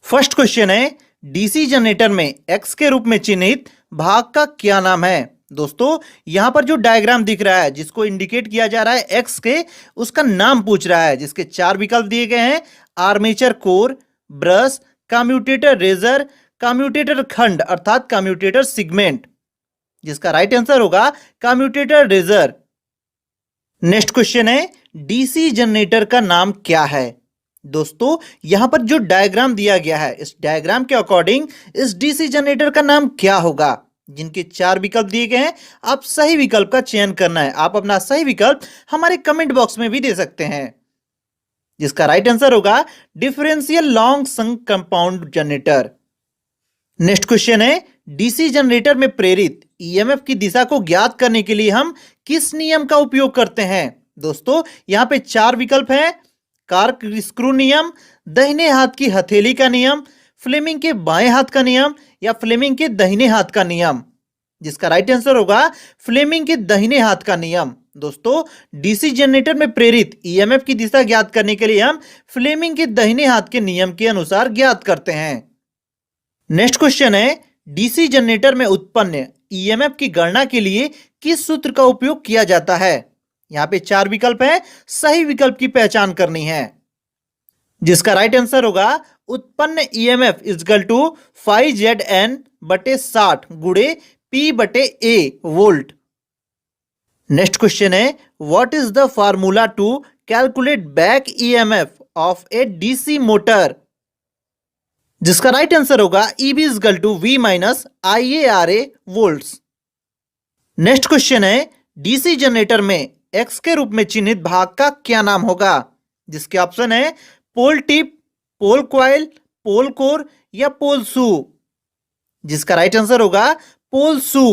First question है, DC generator में X के रूप में चिन्हित भाग का क्या नाम है। दोस्तों यहां पर जो डायग्राम दिख रहा है जिसको इंडिकेट किया जा रहा है एक्स के, उसका नाम पूछ रहा है, जिसके चार विकल्प दिए गए हैं, armature core, brush, commutator riser, commutator खंड अर्थात कम्यूटेटर सिगमेंट, जिसका राइट आंसर होगा कम्यूटेटर रेजर। नेक्स्ट क्वेश्चन है, डीसी जनरेटर का नाम क्या है। दोस्तों यहां पर जो डायग्राम दिया गया है, इस डायग्राम के अकॉर्डिंग इस डीसी जनरेटर का नाम क्या होगा। जिनके चार विकल्प दिए गए हैं, आप सही विकल्प का चयन करना है। आप अपना सही विकल्प हमारे कमेंट बॉक्स में भी दे सकते हैं, जिसका राइट आंसर होगा डिफरेंशियल लॉन्ग संक कंपाउंड जनरेटर। नेक्स्ट क्वेश्चन है, डीसी जनरेटर में प्रेरित ईएमएफ की दिशा को ज्ञात करने के लिए हम किस नियम का उपयोग करते हैं। दोस्तों यहां पे चार विकल्प हैं, कार्क स्क्रू नियम, दाहिने हाथ की हथेली का नियम, फ्लेमिंग के बाएं हाथ का नियम या फ्लेमिंग के दाहिने हाथ का नियम, जिसका राइट आंसर होगा फ्लेमिंग के दाहिने हाथ का नियम। दोस्तों डीसी जनरेटर में प्रेरित ईएमएफ की दिशा ज्ञात करने के लिए हम फ्लेमिंग के दाहिने हाथ के नियम के अनुसार ज्ञात करते हैं। नेक्स्ट क्वेश्चन है, डीसी जनरेटर में उत्पन्न ईएमएफ की गणना के लिए किस सूत्र का उपयोग किया जाता है। यहां पे चार विकल्प है, सही विकल्प की पहचान करनी है, जिसका राइट आंसर होगा उत्पन्न ईएमएफ इजकल टू 5ZN बटे 60 गुणे P बटे A वोल्ट। नेक्स्ट क्वेश्चन है, what is the formula to calculate back EMF of a DC motor. जिसका राइट आंसर होगा EB equal to V minus IARA volts. Next question है, DC generator में X के रूप में चिन्हित भाग का क्या नाम होगा। जिसके ऑप्शन है पोल टिप, पोल क्वाइल, पोल कोर या पोल शू, जिसका राइट आंसर होगा पोल शू।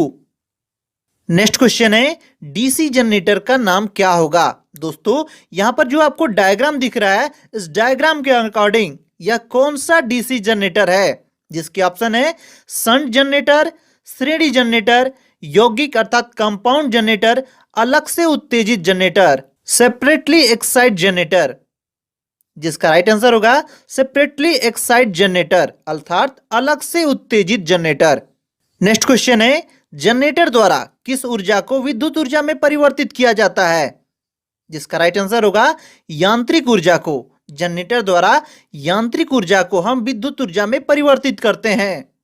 नेक्स्ट क्वेश्चन है, डीसी जनरेटर का नाम क्या होगा। दोस्तों यहां पर जो आपको डायग्राम दिख रहा है, इस डायग्राम के अकॉर्डिंग यह कौन सा डीसी जनरेटर है। जिसके ऑप्शन है शंट जनरेटर, श्रेणी जनरेटर, यौगिक अर्थात कंपाउंड जनरेटर, अलग से उत्तेजित जनरेटर, सेपरेटली एक्साइट जनरेटर, जिसका राइट आंसर होगा सेपरेटली एक्साइट जनरेटर अर्थात अलग से उत्तेजित जनरेटर। नेक्स्ट क्वेश्चन है, जनरेटर द्वारा किस ऊर्जा को विद्युत ऊर्जा में परिवर्तित किया जाता है। जिसका राइट आंसर होगा यांत्रिक ऊर्जा को। जनरेटर द्वारा यांत्रिक ऊर्जा को हम विद्युत ऊर्जा में परिवर्तित करते हैं।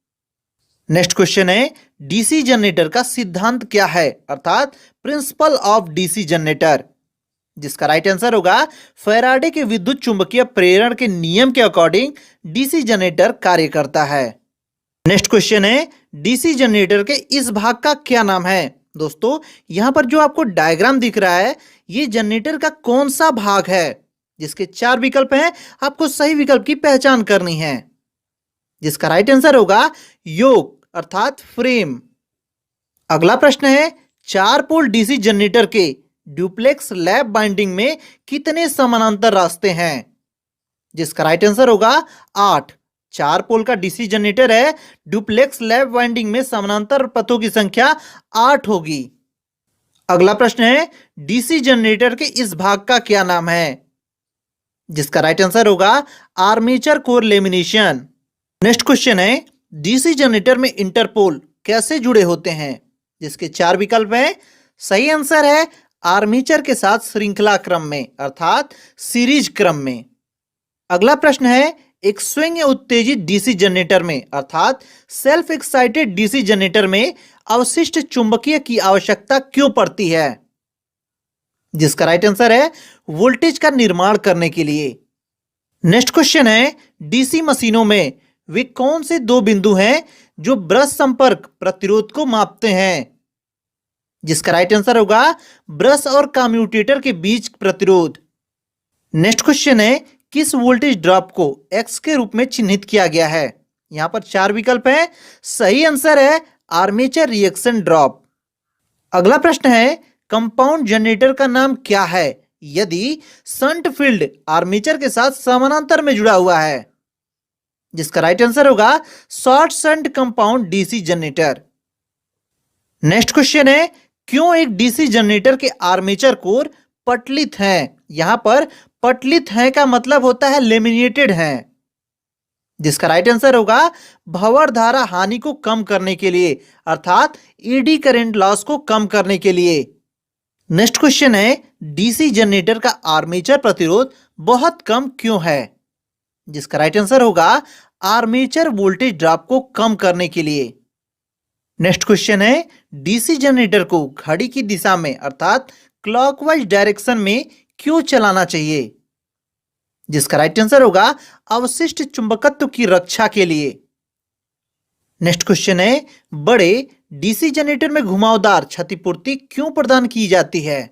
नेक्स्ट क्वेश्चन है, डीसी जनरेटर का सिद्धांत क्या है अर्थात प्रिंसिपल ऑफ डीसी जनरेटर। जिसका राइट आंसर होगा फैराडे के विद्युत चुंबकीय प्रेरण के नियम के अकॉर्डिंग डीसी जनरेटर कार्य करता है। नेक्स्ट क्वेश्चन है, डीसी जनरेटर के इस भाग का क्या नाम है। दोस्तों यहां पर जो आपको डायग्राम दिख रहा है, ये जनरेटर का कौन सा भाग है। जिसके चार विकल्प हैं, आपको सही विकल्प की पहचान करनी है, जिसका राइट आंसर होगा योक अर्थात फ्रेम। अगला प्रश्न है, 4 पोल डीसी जनरेटर के ड्यूप्लेक्स लैप बाइंडिंग में कितने समानांतर रास्ते हैं। जिसका राइट आंसर होगा 8। 4 पोल का डीसी जनरेटर है, ड्यूप्लेक्स लैप बाइंडिंग में समानांतर पथों की संख्या 8 होगी। अगला प्रश्न है, डीसी जनरेटर के इस भाग का क्या नाम है। जिसका राइट आंसर होगा armature core lamination. Next question है, डीसी जनरेटर में इंटरपोल कैसे जुड़े होते हैं। जिसके चार विकल्प हैं, सही आंसर है आर्मेचर के साथ श्रृंखला क्रम में अर्थात सीरीज क्रम में। अगला प्रश्न है, एक स्वयं उत्तेजित डीसी जनरेटर में अर्थात सेल्फ एक्साइटेड डीसी जनरेटर में अवशिष्ट चुंबकीय की आवश्यकता क्यों पड़ती है। जिसका राइट आंसर है वोल्टेज का निर्माण करने के लिए। नेक्स्ट क्वेश्चन है, डीसी मशीनों में वे कौन से दो बिंदु हैं जो ब्रश संपर्क प्रतिरोध को मापते हैं। जिसका राइट आंसर होगा ब्रश और कम्यूटेटर के बीच प्रतिरोध। नेक्स्ट क्वेश्चन है, किस वोल्टेज ड्रॉप को एक्स के रूप में चिन्हित किया गया है। यहां पर चार विकल्प हैं, सही आंसर है आर्मेचर रिएक्शन ड्रॉप। अगला प्रश्न है, कंपाउंड जनरेटर का नाम क्या है यदि शंट फील्ड आर्मेचर के साथ समानांतर में जुड़ा हुआ है। जिसका राइट आंसर होगा short shunt compound DC generator. Next question है, क्यों एक डीसी जनरेटर के आर्मेचर कोर पटलित हैं। यहां पर पटलित हैं का मतलब होता है लेमिनेटेड हैं। जिसका राइट आंसर होगा भंवर धारा हानि को कम करने के लिए, अर्थात ईडी करंट लॉस को कम करने के लिए। नेक्स्ट क्वेश्चन है, डीसी जनरेटर का आर्मेचर प्रतिरोध बहुत कम क्यों है? जिसका राइट आंसर होगा आर्मेचर वोल्टेज ड्रॉप को कम करने के लिए। नेक्स्ट क्वेश्चन है, डीसी जनरेटर को घड़ी की दिशा में अर्थात क्लॉकवाइज डायरेक्शन में क्यों चलाना चाहिए? जिसका राइट आंसर होगा अवशिष्ट चुंबकत्व की रक्षा के लिए। नेक्स्ट क्वेश्चन है, बड़े डीसी जनरेटर में घुमावदार क्षतिपूर्ति क्यों प्रदान की जाती है?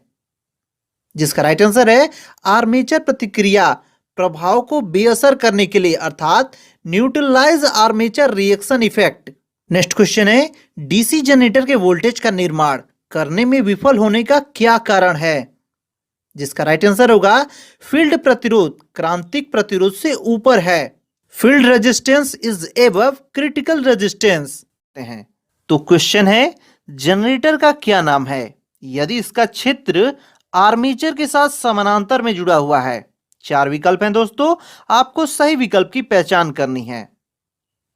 जिसका राइट आंसर है आर्मेचर प्रतिक्रिया प्रभाव को बेअसर करने के लिए, अर्थात neutralize armature reaction effect. Next question है, डीसी जनरेटर के वोल्टेज का निर्माण करने में विफल होने का क्या कारण है? जिसका राइट आंसर होगा फील्ड प्रतिरोध क्रांतिक प्रतिरोध से ऊपर है। Field resistance is above critical resistance हैं। तो क्वेश्चन है, जनरेटर का क्या नाम है यदि इसका क्षेत्र आर्मेचर के साथ समानांतर में जुड़ा हुआ है? 4 विकल्प हैं दोस्तों, आपको सही विकल्प की पहचान करनी है।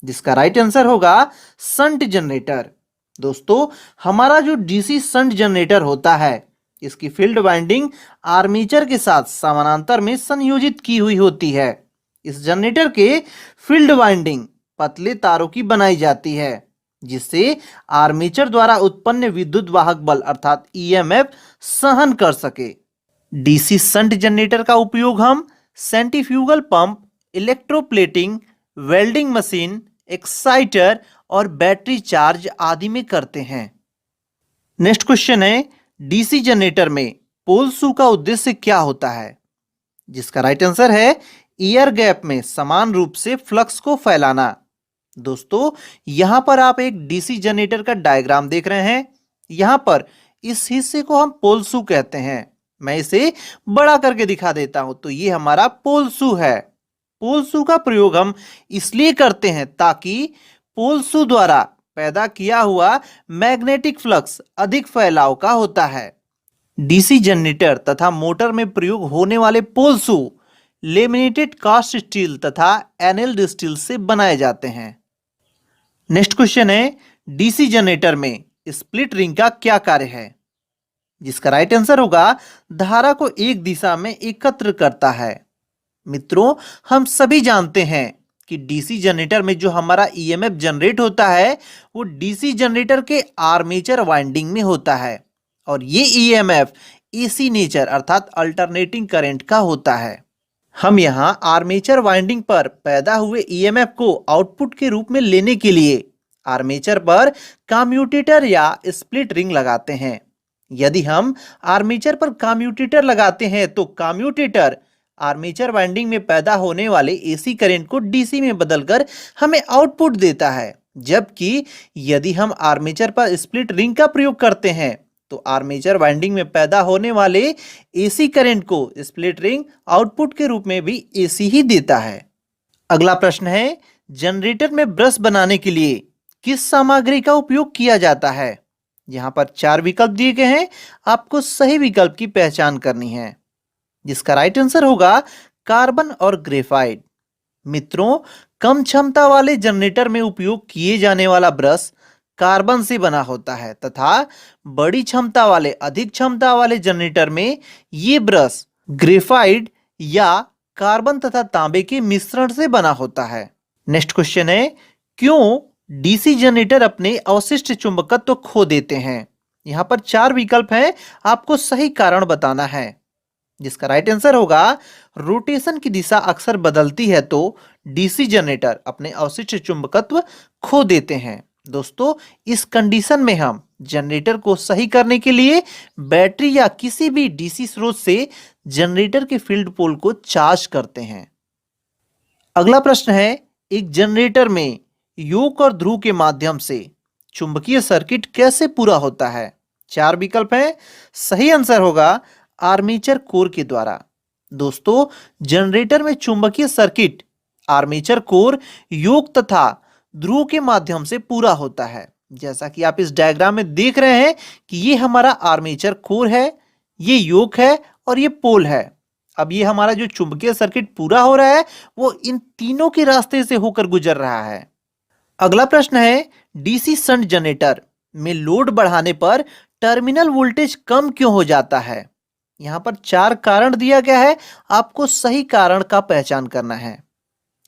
जिसका राइट आंसर होगा शंट जनरेटर। दोस्तों, हमारा जो डीसी शंट जनरेटर होता है, इसकी फील्ड वाइंडिंग आर्मेचर के साथ समानांतर में संयोजित की हुई होती है। इस जनरेटर के फील्ड वाइंडिंग पतले तारों की बनाई जाती है, जिससे आर्मेचर द्वारा उत्पन्न विद्युत वाहक बल अर्थात ईएमएफ सहन कर सके। डीसी शंट जनरेटर का उपयोग हम centrifugal pump, electroplating, welding machine, exciter और बैटरी चार्ज आदि में करते हैं। नेक्स्ट क्वेश्चन है, डीसी जनरेटर में पोल शू का उद्देश्य क्या होता है? जिसका राइट आंसर है एयर गैप में समान रूप से फ्लक्स को फैलाना। दोस्तों, यहां पर आप एक डीसी जनरेटर का डायग्राम देख रहे हैं। यहां पर इस हिस्से को हम पोल शू कहते हैं। मैं इसे बड़ा करके दिखा देता हूं। तो ये हमारा पोल शू है। पोल शू का प्रयोग हम इसलिए करते हैं ताकि पोल शू द्वारा पैदा किया हुआ मैग्नेटिक फ्लक्स अधिक फैलाव का होता है। डीसी जनरेटर तथा मोटर में प्रयोग होने वाले पोल शू लेमिनेटेड कास्ट स्टील तथा एनेल्ड स्टील से बनाए जाते हैं। नेक्स्ट क्वेश्चन है, डीसी जनरेटर में स्प्लिट रिंग का क्या कार्य है? जिसका राइट आंसर होगा धारा को एक दिशा में एकत्र करता है। मित्रों, हम सभी जानते हैं कि डीसी जनरेटर में जो हमारा ईएमएफ जनरेट होता है वो डीसी जनरेटर के आर्मेचर वाइंडिंग में होता है, और ये ईएमएफ एसी नेचर अर्थात अल्टरनेटिंग करंट का होता है। हम यहाँ आर्मेचर वाइंडिंग पर पैदा हुए ईएमएफ को आउटपुट के रूप में लेने के लिए आर्मेचर पर कम्यूटेटर या स्प्लिट रिंग लगाते हैं। यदि हम आर्मेचर पर कम्यूटेटर लगाते हैं तो कम्यूटेटर आर्मेचर वाइंडिंग में पैदा होने वाले एसी करंट को डीसी में बदलकर हमें आउटपुट देता है, जबकि यदि हम आर्मेचर पर स्प्लिट रिंग का प्रयोग करते हैं तो आर्मेचर वाइंडिंग में पैदा होने वाले एसी करंट को स्प्लिट रिंग आउटपुट के रूप में भी एसी ही देता है। अगला प्रश्न है, जनरेटर में ब्रश बनाने के लिए किस सामग्री का उपयोग किया जाता है? यहाँ पर 4 विकल्प दिए गए हैं, आपको सही विकल्प की पहचान करनी है। जिसका राइट आंसर होगा कार्बन और ग्रेफाइट। मित्रों, कम क्षमता वाले जनरेटर में उपयोग किए जाने वाला ब्रश कार्बन से बना होता है तथा बड़ी क्षमता वाले अधिक क्षमता वाले जनरेटर में ये ब्रश ग्रेफाइट या कार्बन तथा तांबे के मिश्रण से बना होता है। नेक्स्ट क्वेश्चन है, क्यों डीसी जनरेटर अपने अवशिष्ट चुंबकत्व खो देते हैं? यहाँ पर 4 विकल्प हैं, आपको सही कारण बताना है। जिसका राइट आंसर होगा रोटेशन की दिशा अक्सर बदलती है तो डीसी जनरेटर अपने अवशिष्ट चुंबकत्व खो देते हैं। दोस्तों, इस कंडीशन में हम जनरेटर को सही करने के लिए बैटरी या किसी भी डीसी स्रोत से जनरेटर के फील्ड पोल को चार्ज करते हैं। अगला प्रश्न है, एक जनरेटर में योक और ध्रुव के माध्यम से चुंबकीय सर्किट कैसे पूरा होता है? 4 विकल्प हैं, सही आंसर होगा आर्मेचर कोर के द्वारा। दोस्तों, जनरेटर में चुंबकीय सर्किट आर्मेचर कोर, योक तथा ध्रुव के माध्यम से पूरा होता है। जैसा कि आप इस डायग्राम में देख रहे हैं कि ये हमारा आर्मेचर कोर है, ये योक है और ये पोल है। अब ये हमारा जो चुंबकीय सर्किट पूरा हो रहा है वो इन तीनों के रास्ते से होकर गुजर रहा है। अगला प्रश्न है, डीसी शंट जनरेटर में लोड बढ़ाने पर टर्मिनल वोल्टेज कम क्यों हो जाता है? यहां पर 4 कारण दिया गया है, आपको सही कारण का पहचान करना है।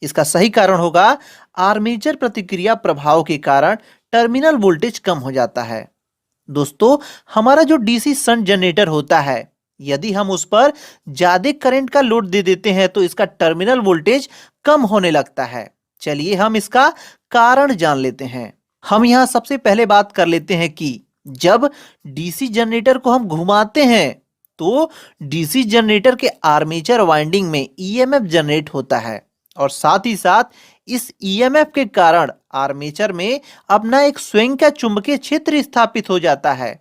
इसका सही कारण होगा आर्मेचर प्रतिक्रिया प्रभाव के कारण टर्मिनल वोल्टेज कम हो जाता है। दोस्तों, हमारा जो डीसी शंट जनरेटर होता है, यदि हम उस पर ज्यादा करंट का लोड दे देते हैं तो इसका टर्मिनल वोल्टेज कम होने लगता है। चलिए हम इसका कारण जान लेते हैं। हम यहां सबसे पहले बात कर लेते हैं कि जब डीसी जनरेटर को हम घुमाते हैं तो डीसी जनरेटर के आर्मेचर वाइंडिंग में ईएमएफ जनरेट होता है और साथ ही साथ इस ईएमएफ के कारण आर्मेचर में अपना एक स्वयं का चुंबकीय क्षेत्र स्थापित हो जाता है।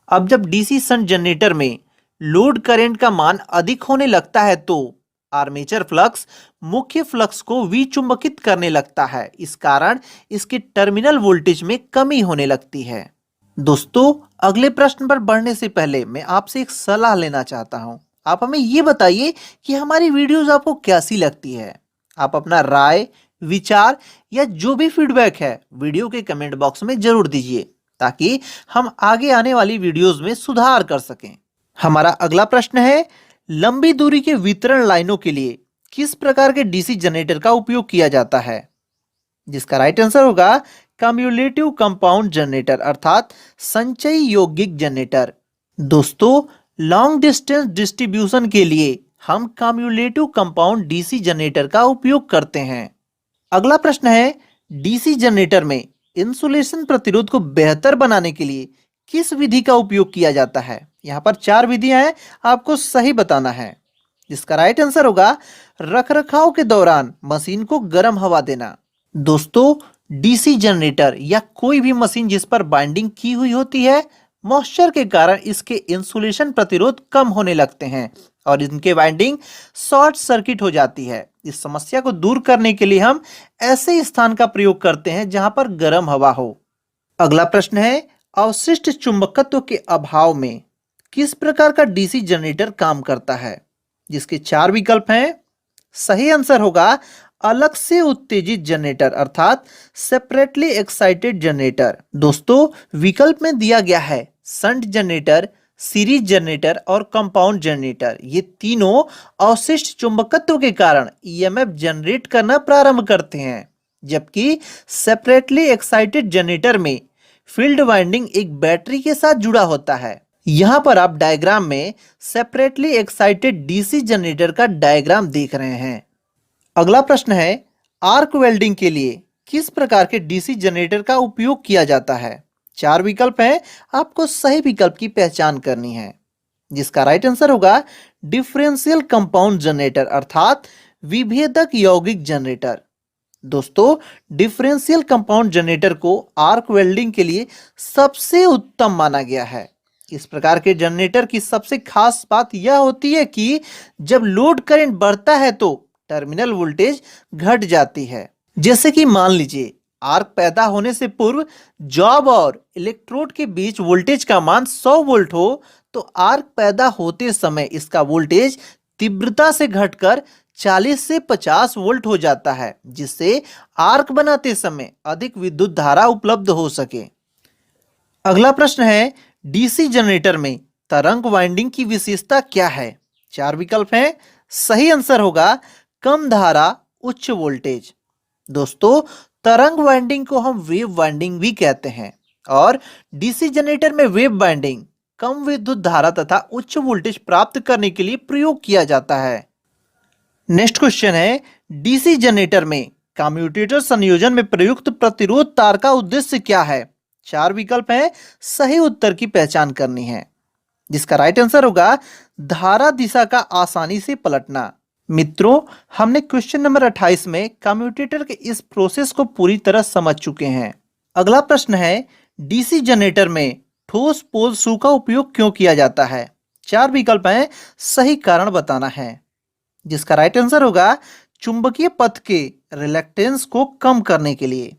अब जब डीसी शंट जनरेटर में लोड करंट का मान अधिक होने लगता है तो आर्मेचर फ्लक्स मुख्य फ्लक्स को विचुंबकित करने लगता है। इस कारण इसके टर्मिनल वोल्टेज में कमी होने लगती है। दोस्तों, अगले प्रश्न पर बढ़ने से पहले मैं आपसे एक सलाह लेना चाहता हूं। आप हमें ये बताइए कि हमारी वीडियोस आपको कैसी लगती है। आप अपना राय, विचार या जो भी फीडबैक है वीडियो के कमेंट बॉक्स में जरूर दीजिए ताकि हम आगे आने वाली वीडियोस में सुधार कर सकें। हमारा अगला प्रश्न है, लंबी दूरी के वितरण लाइनों के लिए किस प्रकार के डीसी जनरेटर का उपयोग किया जाता है? जिसका राइट आंसर होगा कम्युलेटिव कंपाउंड जनरेटर अर्थात संचयी यौगिक जनरेटर। दोस्तों, लॉन्ग डिस्टेंस डिस्ट्रीब्यूशन के लिए हम कम्युलेटिव कंपाउंड डीसी जनरेटर का उपयोग करते हैं। अगला प्रश्न है, डीसी जनरेटर में इंसुलेशन प्रतिरोध को बेहतर बनाने के लिए किस विधि का उपयोग किया जाता है? यहाँ पर 4 विधियां हैं, आपको सही बताना है। जिसका राइट आंसर होगा रखरखाव के दौरान मशीन को गर्म हवा देना। दोस्तों, डीसी जनरेटर या कोई भी मशीन जिस पर बाइंडिंग की हुई होती है, मॉइस्चर के कारण इसके इंसुलेशन प्रतिरोध कम होने लगते हैं और इनके वाइंडिंग शॉर्ट सर्किट हो जाती है। इस समस्या को दूर करने के लिए हम ऐसे स्थान का प्रयोग करते हैं जहां पर गर्म हवा हो। अगला प्रश्न है, अवशिष्ट चुंबकत्व के अभाव में किस प्रकार का डीसी जनरेटर काम करता है? जिसके 4 विकल्प हैं। सही आंसर होगा अलग से उत्तेजित जनरेटर अर्थात सेपरेटली एक्साइटेड जनरेटर। दोस्तों, विकल्प में दिया गया है शंट जनरेटर, सीरीज जनरेटर और कंपाउंड जनरेटर। ये तीनों अवशिष्ट चुंबकत्व के कारण ईएमएफ जनरेट करना प्रारंभ करते हैं, जबकि सेपरेटली एक्साइटेड जनरेटर में फील्ड वाइंडिंग एक बैटरी के साथ जुड़ा होता है। यहां पर आप डायग्राम में सेपरेटली एक्साइटेड डीसी जनरेटर का डायग्राम देख रहे हैं। अगला प्रश्न है, आर्क वेल्डिंग के लिए किस प्रकार के डीसी जनरेटर का उपयोग किया जाता है? 4 विकल्प हैं, आपको सही विकल्प की पहचान करनी है। जिसका राइट आंसर होगा डिफरेंशियल कंपाउंड जनरेटर अर्थात विभेदक यौगिक जनरेटर। दोस्तों, डिफरेंशियल कंपाउंड जनरेटर को आर्क वेल्डिंग के लिए सबसे उत्तम माना गया है। इस प्रकार के जनरेटर की सबसे खास बात यह होती है कि जब लोड करंट बढ़ता है तो टर्मिनल वोल्टेज घट जाती है। जैसे कि मान लीजिए आर्क पैदा होने से पूर्व जॉब और इलेक्ट्रोड के बीच वोल्टेज का मान 100 वोल्ट हो तो आर्क पैदा होते समय इसका वोल्टेज तीव्रता से घटकर 40 से 50 वोल्ट हो जाता है, जिससे आर्क बनाते समय अधिक विद्युत धारा उपलब्ध हो सके। अगला प्रश्न है, डीसी जनरेटर में तरंग वाइंडिंग की विशेषता क्या है? 4 विकल्प हैं। सही आंसर होगा कम धारा, उच्च वोल्टेज। दोस्तों, तरंग वाइंडिंग को हम वेव वाइंडिंग भी कहते हैं और डीसी जनरेटर में वेव वाइंडिंग कम विद्युत धारा तथा उच्च वोल्टेज प्राप्त करने के लिए प्रयोग किया जाता है। नेक्स्ट क्वेश्चन है, डीसी जनरेटर में कम्यूटेटर संयोजन में प्रयुक्त प्रतिरोध तार का उद्देश्य क्या है? 4 विकल्प हैं, सही उत्तर की पहचान करनी है। जिसका राइट आंसर होगा धारा दिशा का आसानी से पलटना। मित्रों, हमने क्वेश्चन नंबर 28 में कम्यूटेटर के इस प्रोसेस को पूरी तरह समझ चुके हैं। अगला प्रश्न है, डीसी जनरेटर में ठोस पोल शू का उपयोग क्यों किया जाता है? 4 विकल्प हैं, सही कारण बताना है। जिसका राइट आंसर होगा चुंबकीय पथ के रिलक्टेंस को कम करने के लिए।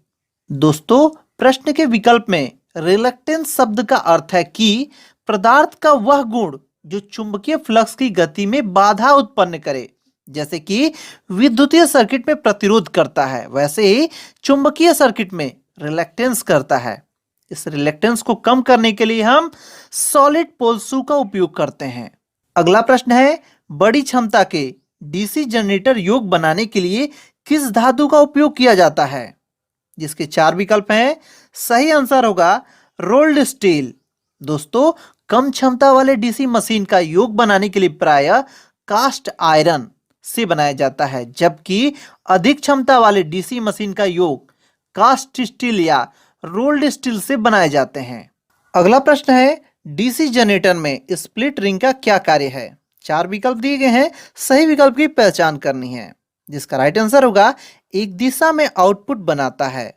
दोस्तों, प्रश्न के विकल्प में रिलक्टेंस शब्द का अर्थ है कि पदार्थ का वह गुण जो चुंबकीय फ्लक्स की गति में बाधा उत्पन्न करे। जैसे कि विद्युतीय सर्किट में प्रतिरोध करता है, वैसे ही चुंबकीय सर्किट में रिलेक्टेंस करता है। इस रिलेक्टेंस को कम करने के लिए हम सॉलिड पोल शू का उपयोग करते हैं। अगला प्रश्न है, बड़ी क्षमता के डीसी जनरेटर योग बनाने के लिए किस धातु का उपयोग किया जाता है? जिसके 4 विकल्प हैं। सही आंसर होगा रोल्ड स्टील। दोस्तों, कम क्षमता वाले डीसी मशीन का योग बनाने के लिए प्रायः कास्ट आयरन से बनाया जाता है, जबकि अधिक क्षमता वाले डीसी मशीन का योग कास्ट स्टील या रोल्ड स्टील से बनाए जाते हैं। अगला प्रश्न है, डीसी जनरेटर में स्प्लिट रिंग का क्या कार्य है? 4 विकल्प दिए गए हैं, सही विकल्प की पहचान करनी है। जिसका राइट आंसर होगा एक दिशा में आउटपुट बनाता है।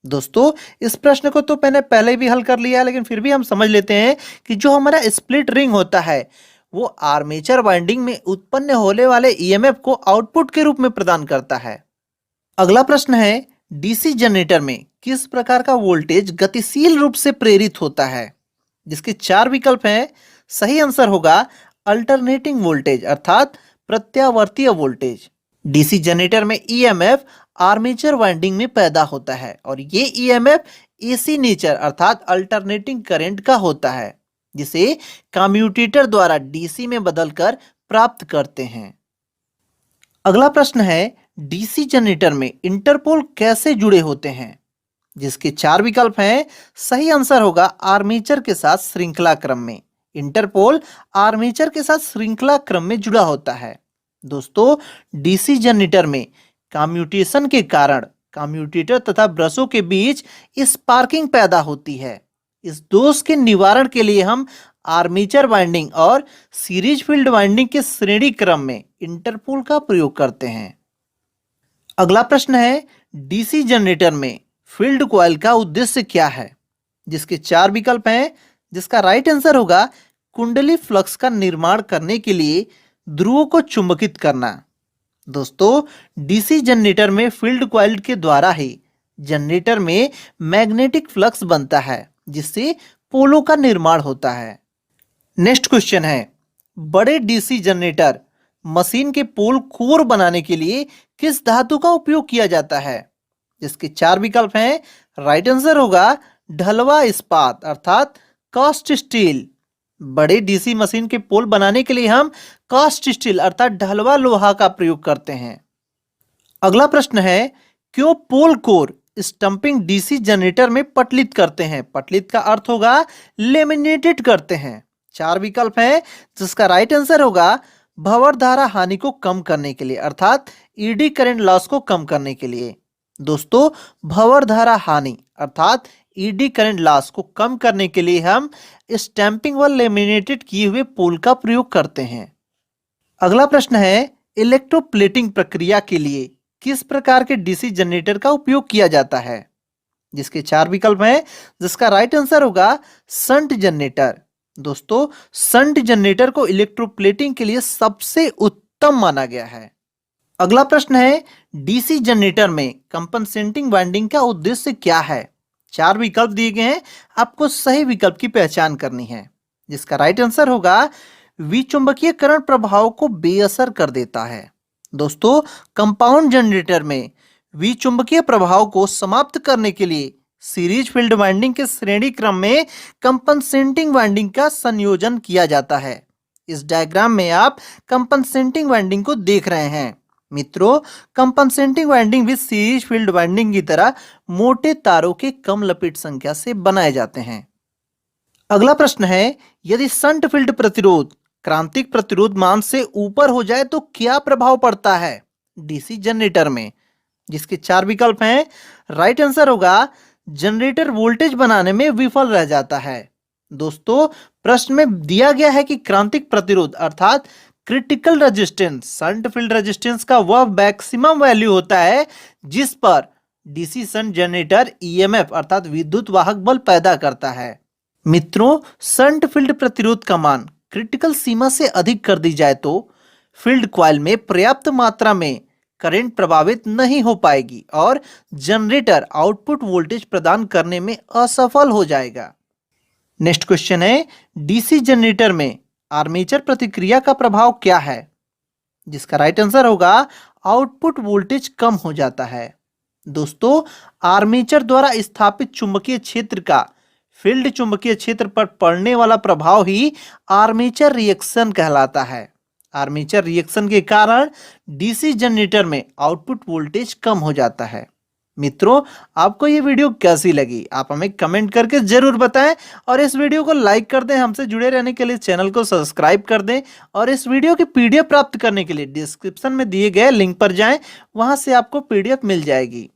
दोस्तों, इस प्रश्न को तो मैंने पहले भी हल कर लिया है, लेकिन फिर भी हम समझ लेते हैं कि जो हमारा स्प्लिट रिंग होता है वो आर्मेचर वाइंडिंग में उत्पन्न होने वाले ईएमएफ को आउटपुट के रूप में प्रदान करता है। अगला प्रश्न है, डीसी जनरेटर में किस प्रकार का वोल्टेज गतिशील रूप से प्रेरित होता है? जिसके 4 विकल्प हैं। सही आंसर होगा अल्टरनेटिंग वोल्टेज अर्थात प्रत्यावर्तीय वोल्टेज। डीसी जनरेटर में ईएमएफ आर्मेचर वाइंडिंग में पैदा होता है और ये ईएमएफ एसी नेचर अर्थात अल्टरनेटिंग करंट का होता है, जिसे कम्यूटेटर द्वारा डीसी में बदलकर प्राप्त करते हैं। अगला प्रश्न है, डीसी जनरेटर में इंटरपोल कैसे जुड़े होते हैं? जिसके 4 विकल्प हैं। सही आंसर होगा आर्मेचर के साथ श्रृंखला क्रम में। इंटरपोल आर्मेचर के साथ श्रृंखला क्रम में जुड़ा होता है। दोस्तों, डीसी जनरेटर में कम्यूटेशन के कारण कम्यूटेटर तथा ब्रशों के बीच स्पार्किंग पैदा होती है। इस दोष के निवारण के लिए हम आर्मेचर वाइंडिंग और सीरीज फील्ड वाइंडिंग के श्रेणी क्रम में इंटरपोल का प्रयोग करते हैं। अगला प्रश्न है, डीसी जनरेटर में फील्ड कॉइल का उद्देश्य क्या है? जिसके 4 विकल्प हैं। जिसका राइट आंसर होगा कुंडली फ्लक्स का निर्माण करने के लिए ध्रुवों को चुंबकित करना। दोस्तों, डीसी जनरेटर में फील्ड कॉइल के द्वारा ही जनरेटर में मैग्नेटिक फ्लक्स बनता है, जिससे पोलों का निर्माण होता है। नेक्स्ट क्वेश्चन है, बड़े डीसी जनरेटर मशीन के पोल कोर बनाने के लिए किस धातु का उपयोग किया जाता है? जिसके 4 विकल्प हैं। राइट आंसर होगा ढलवा इस्पात अर्थात कास्ट स्टील। बड़े डीसी मशीन के पोल बनाने के लिए हम कास्ट स्टील अर्थात ढलवा लोहा का प्रयोग करते हैं। अगला प्रश्न है, क्यों पोल कोर स्टंपिंग डीसी जनरेटर में पटलित करते हैं? पटलित का अर्थ होगा लेमिनेटेड करते हैं। 4 विकल्प हैं। जिसका राइट आंसर होगा भंवर धारा हानि को कम करने के लिए अर्थात ईडी करंट लॉस को कम करने के लिए। दोस्तों, भंवर धारा हानि अर्थात ईडी करंट लॉस को कम करने के लिए हम स्टैंपिंग व लेमिनेटेड किए हुए पोल का प्रयोग करते हैं। अगला प्रश्न है, इलेक्ट्रोप्लेटिंग प्रक्रिया के लिए किस प्रकार के डीसी जनरेटर का उपयोग किया जाता है? जिसके 4 विकल्प हैं। जिसका राइट आंसर होगा शंट जनरेटर। दोस्तों, शंट जनरेटर को इलेक्ट्रोप्लेटिंग के लिए सबसे उत्तम माना गया है। अगला प्रश्न है, डीसी जनरेटर में कंपनसेटिंग वाइंडिंग का उद्देश्य क्या है? 4 विकल्प दिए गए हैं, आपको सही विकल्प की पहचान करनी है। जिसका राइट आंसर होगा विचुंबकीयकरण प्रभाव को बेअसर कर देता है। दोस्तों, कंपाउंड जनरेटर में विचुंबकीय प्रभाव को समाप्त करने के लिए सीरीज फील्ड वाइंडिंग के श्रेणी क्रम में कंपनसेटिंग वाइंडिंग का संयोजन किया जाता है। इस डायग्राम में आप कंपनसेटिंग वाइंडिंग को देख रहे हैं। मित्रों, कंपनसेटिंग वाइंडिंग भी सीरीज फील्ड वाइंडिंग की तरह मोटे तारों के कम लपेट संख्या से बनाए जाते हैं। अगला प्रश्न है, यदि शंट फील्ड प्रतिरोध क्रांतिक प्रतिरोध मान से ऊपर हो जाए तो क्या प्रभाव पड़ता है डीसी जनरेटर में? जिसके 4 विकल्प हैं। राइट आंसर होगा जनरेटर वोल्टेज बनाने में विफल रह जाता है। दोस्तों, प्रश्न में दिया गया है कि क्रांतिक प्रतिरोध अर्थात critical resistance shunt field resistance का वह मैक्सिमम वैल्यू होता है जिस पर डीसी शंट जनरेटर ईएमएफ अर्थात विद्युत वाहक बल पैदा करता है। मित्रों, शंट फील्ड प्रतिरोध का मान क्रिटिकल सीमा से अधिक कर दी जाए तो फील्ड कॉइल में पर्याप्त मात्रा में करंट प्रभावित नहीं हो पाएगी और जनरेटर आउटपुट वोल्टेज प्रदान करने में असफल हो जाएगा। नेक्स्ट क्वेश्चन है, डीसी जनरेटर में आर्मेचर प्रतिक्रिया का प्रभाव क्या है? जिसका राइट आंसर होगा आउटपुट वोल्टेज कम हो जाता है। दोस्तों, आर्मेचर द्वारा स्थापित चुंबकीय क्षेत्र का फील्ड चुंबकीय क्षेत्र पर पड़ने वाला प्रभाव ही आर्मेचर रिएक्शन कहलाता है। आर्मेचर रिएक्शन के कारण डीसी जनरेटर में आउटपुट वोल्टेज कम हो जाता है। मित्रों, आपको ये वीडियो कैसी लगी आप हमें कमेंट करके जरूर बताएं और इस वीडियो को लाइक कर दें। हमसे जुड़े रहने के लिए चैनल को सब्सक्राइब कर दें और इस वीडियो की पीडीएफ प्राप्त करने के लिए डिस्क्रिप्शन में दिए गए लिंक पर जाएं, वहां से आपको पीडीएफ मिल जाएगी।